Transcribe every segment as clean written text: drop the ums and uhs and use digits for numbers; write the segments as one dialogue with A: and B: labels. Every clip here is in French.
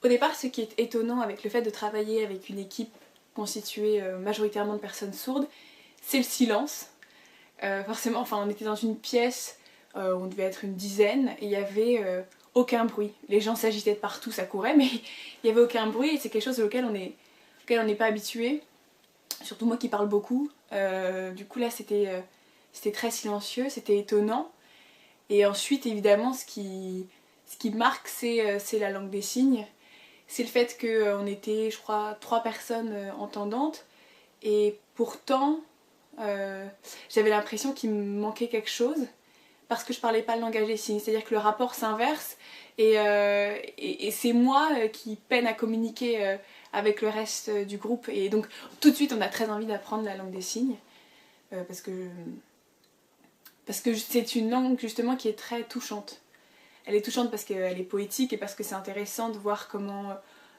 A: Au départ, ce qui est étonnant avec le fait de travailler avec une équipe constituée majoritairement de personnes sourdes, c'est le silence. Forcément, enfin, on était dans une pièce, on devait être une dizaine, et il n'y avait aucun bruit. Les gens s'agitaient de partout, ça courait, mais il n'y avait aucun bruit, et c'est quelque chose auquel on n'est pas habitué. Surtout moi qui parle beaucoup. Du coup là, c'était très silencieux, c'était étonnant. Et ensuite, évidemment, ce qui marque, c'est la langue des signes. C'est le fait qu'on était, je crois, 3 personnes entendantes. Et pourtant, j'avais l'impression qu'il me manquait quelque chose parce que je parlais pas le langage des signes. C'est-à-dire que le rapport s'inverse et c'est moi qui peine à communiquer avec le reste du groupe. Et donc, tout de suite, on a très envie d'apprendre la langue des signes parce que c'est une langue justement qui est très touchante. Elle est touchante parce qu'elle est poétique et parce que c'est intéressant de voir comment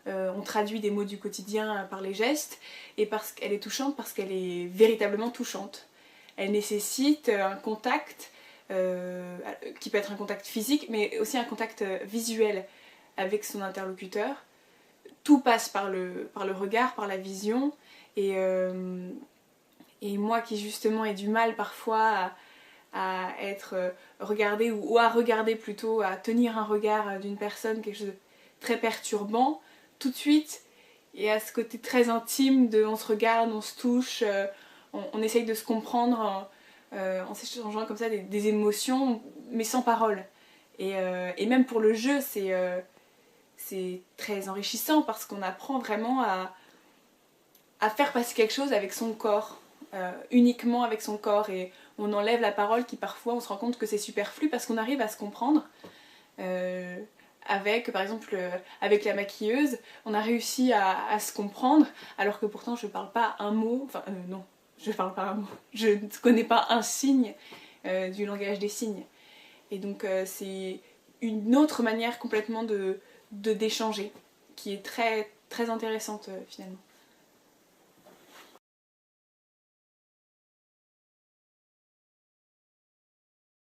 A: on traduit des mots du quotidien par les gestes, et parce qu'elle est touchante parce qu'elle est véritablement touchante. Elle nécessite un contact qui peut être un contact physique mais aussi un contact visuel avec son interlocuteur. Tout passe par le regard, par la vision, et moi qui justement ai du mal parfois à être regardée ou à regarder plutôt, à tenir un regard d'une personne, quelque chose de très perturbant, tout de suite il y a ce côté très intime de on se regarde, on se touche, on essaye de se comprendre en s'échangeant comme ça des émotions mais sans parole. Et même pour le jeu c'est très enrichissant parce qu'on apprend vraiment à faire passer quelque chose avec son corps, uniquement avec son corps, et on enlève la parole qui parfois on se rend compte que c'est superflu parce qu'on arrive à se comprendre. Avec par exemple avec la maquilleuse, on a réussi à se comprendre alors que pourtant je parle pas un mot, enfin non, je parle pas un mot, je ne connais pas un signe du langage des signes. Et donc c'est une autre manière complètement d'échanger qui est très, très intéressante finalement.